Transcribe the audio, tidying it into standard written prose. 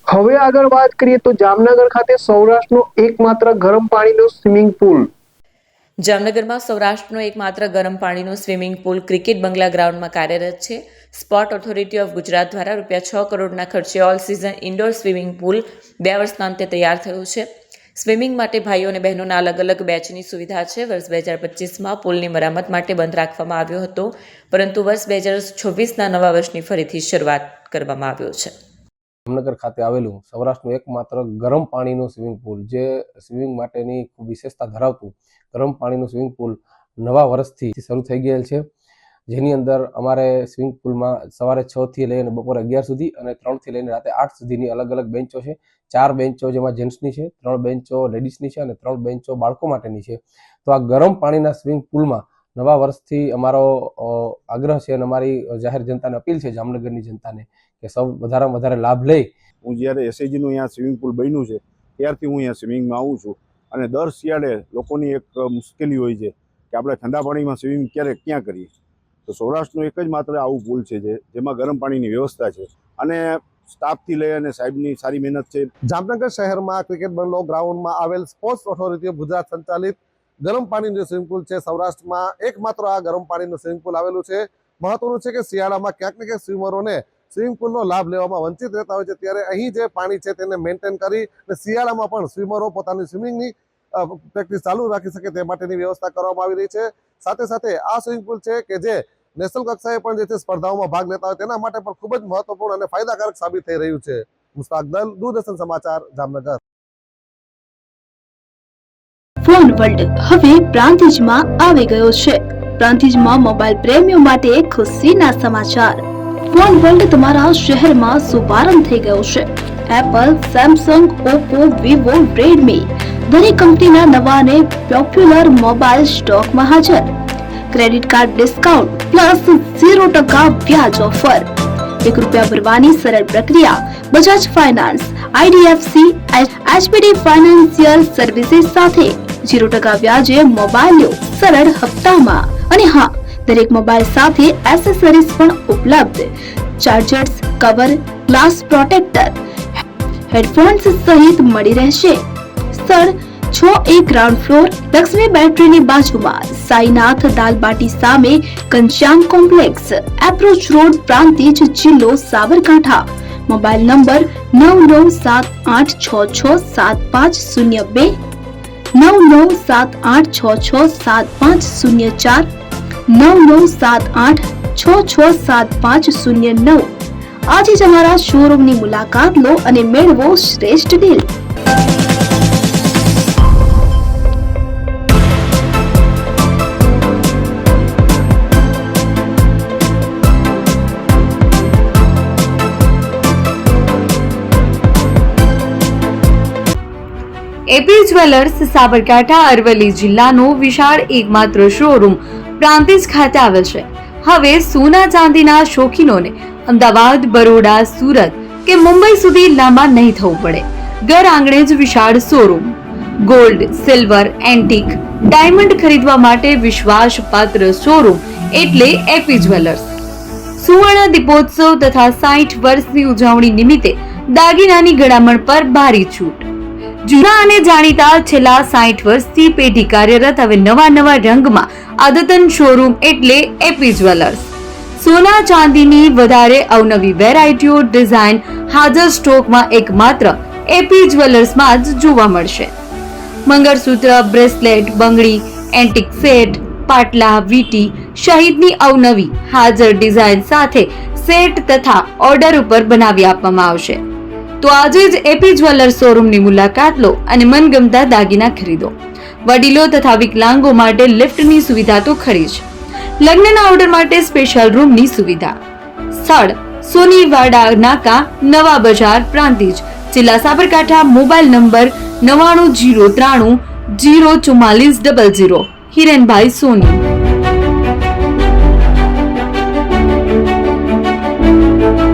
હવે આગળ વાત કરીએ તો જામનગર ખાતે સૌરાષ્ટ્રનો એકમાત્ર ગરમ પાણીનો સ્વિમિંગ પુલ. જામનગરમાં સૌરાષ્ટ્રનો એકમાત્ર ગરમ પાણીનો સ્વિમિંગ પુલ ક્રિકેટ બંગલા ગ્રાઉન્ડમાં કાર્યરત છે. સ્પોર્ટ ઓથોરિટી ઓફ ગુજરાત દ્વારા ₹6 કરોડના ખર્ચે all season indoor swimming pool 2 વર્ષના અંતે તૈયાર થયું છે. સ્વિમિંગ માટે ભાઈઓ અને બહેનોના અલગ અલગ બેચની સુવિધા છે. વર્ષ 2025માં પુલની મરામત માટે બંધ રાખવામાં આવ્યો હતો, પરંતુ વર્ષ 2026ના નવા વર્ષની ફરીથી શરૂઆત કરવામાં આવ્યો છે. જામનગર ખાતે આવેલું સૌરાષ્ટ્રનું એકમાત્ર ગરમ પાણીનું સ્વિમિંગ પુલ, જે સ્વિમિંગ માટેની ખૂબ વિશેષતા ધરાવતું ગરમ પાણીનું સ્વિમિંગ પુલ નવા વર્ષથી શરૂ થઈ ગયેલ છે. જેની અંદર અમારે સ્વિમિંગ પુલમાં સવારે 6 થી લઈને બપોરે 11 સુધી અને 3 થી લઈને રાતે 8 સુધીની અલગ અલગ બેન્ચો છે. 4 બેન્ચો જેમાં જેન્ટ્સની છે, 3 બેન્ચો લેડીઝની છે અને 3 બેન્ચો બાળકો માટેની છે. તો આ ગરમ પાણીના સ્વિમિંગ પુલમાં નવા વર્ષથી અમારો આગ્રહ છે અને અમારી જાહેર જનતાને અપીલ છે, જામનગરની જનતાને, કે સૌ વધારેમાં વધારે લાભ લે. હું જ્યારે એસએજીનું અહીંયા સ્વિમિંગ પુલ બન્યું છે ત્યારથી હું અહીંયા સ્વિમિંગમાં આવું છું અને દર શિયાળે લોકોની એક મુશ્કેલી હોય છે કે આપણે ઠંડા પાણીમાં સ્વિમિંગ ક્યાં કરીએ. તો સૌરાષ્ટ્રનું એક જ માત્ર આવું પુલ છે જેમાં ગરમ પાણીની વ્યવસ્થા છે અને સ્ટાફથી લઈ અને સાહેબની સારી મહેનત છે. જામનગર શહેરમાં ક્રિકેટ બંગલો ગ્રાઉન્ડમાં આવેલ સ્પોર્ટ્સ ઓથોરિટી ઓફ ગુજરાત સંચાલિત ગરમ પાણીનું સ્વિમિંગ પુલ છે. સૌરાષ્ટ્રમાં એકમાત્ર આ ગરમ પાણીનું સ્વિમિંગ પુલ આવેલું છે. મહત્વનું છે કે શિયાળામાં ક્યાંક ને ક્યાંક સ્વિમરોને સ્વિમિંગ પુલનો લાભ લેવામાં વંચિત રહેતા હોય છે, ત્યારે અહીં જે પાણી છે તેને મેન્ટેન કરી અને શિયાળામાં પણ સ્વિમરો પોતાની સ્વિમિંગની પ્રેક્ટિસ ચાલુ રાખી શકે તે માટેની વ્યવસ્થા કરવામાં આવી રહી છે. સાથે સાથે આ સ્વિમિંગ પુલ છે કે જે નેશનલ કક્ષાએ પણ જે છે સ્પર્ધાઓમાં ભાગ લેતા હોય તેના માટે પણ ખૂબ જ મહત્વપૂર્ણ અને ફાયદાકારક સાબિત થઈ રહ્યું છે. મુસ્તાક દલ, દૂરદર્શન સમાચાર, જામનગર. ફોન વર્લ્ડ હવે પ્રાંતિજમાં આવી ગયો છે. પ્રાંતિજમાં મોબાઈલ પ્રેમીઓ માટે ખુશીના સમાચાર. ફોન વર્લ્ડ તમારા શહેરમાં શુભારંભ થઈ ગયો છે. Apple, Samsung, Oppo, Vivo, Redmi દરેક કંપનીના નવા અને પોપ્યુલર મોબાઈલ સ્ટોકમાં હાજર. ક્રેડિટ કાર્ડ ડિસ્કાઉન્ટ પ્લસ 0% વ્યાજ ઓફર. ₹1 ભરવાની સરળ પ્રક્રિયા. Bajaj finance, IDFC, HPD financial services સાથે 0% વ્યાજે મોબાઈલ લો સરળ હપ્તામાં. અને હા, દરેક મોબાઈલ સાથે એસેસરીઝ પણ ઉપલબ્ધ. Chargers, cover, glass protractor, headphones સહિત મળી રહેશે. સ્થળ 6A ગ્રાઉન્ડ ફ્લોર, લક્ષ્મી બેટરીની બાજુમાં, સાઈનાથ દાલબાટી સામે, Ghanshyam complex, approach road, Prantij, જિલ્લો સાબરકાંઠા. Mobile number 9978667502, 9978667504, 9978667509. આજે જ અમારા શોરૂમની મુલાકાત લો અને મેળવો શ્રેષ્ઠ deal. AP jewellers Sabarkantha Aravalli જિલ્લાનો વિશાળ એકમાત્ર શોરૂમ પ્રાંતિજ ખાતે આવેલ છે. હવે સોના ચાંદીના શોખીનોને અમદાવાદ, બરોડા, સુરત કે મુંબઈ સુધી લાંબા નહીં થવું પડે. ઘર આંગણે જ વિશાળ showroom. Gold, silver, antique, diamond ખરીદવા માટે વિશ્વાસપાત્ર શોરૂમ એટલે એપી જ્વેલર્સ. સુવર્ણ દીપોત્સવ તથા 60 વર્ષની ઉજવણી નિમિત્તે દાગીનાની ગળામણ પર ભારી છૂટ. જૂના અને જાણીતા છેલ્લા 60 વર્ષથી પેઢી કાર્યરત હવે નવા રંગમાં અદ્યતન શોરૂમ એટલે એપી જ્વેલર્સ. સોના ચાંદીની વધારે અવનવી વેરાયટીઓ, ડિઝાઇન હાજર સ્ટોકમાં એકમાત્ર એપી જ્વેલર્સમાં જ જોવા મળશે. મંગળસૂત્ર, બ્રેસલેટ, બંગડી, એન્ટિક સેટ, પાટલા, વીટી સહિતની અવનવી હાજર ડિઝાઇન સાથે સેટ તથા ઓર્ડર ઉપર બનાવી આપવામાં આવશે. તો આજે જ એપી જ્વેલર્સ શોરૂમની મુલાકાત લો અને મનગમતા દાગીના ખરીદો. વડીલો તથા વિકલાંગો માટે લિફ્ટની સુવિધા તો ખરી જ. લગ્નના ઓર્ડર માટે સ્પેશિયલ રૂમની સુવિધા. સ્થળ સોનીવાડા નાકા, નવા બજાર, પ્રાંતિજ, જિલ્લા સાબરકાંઠા. Mobile number 9903304400. હિરેનભાઈ સોની.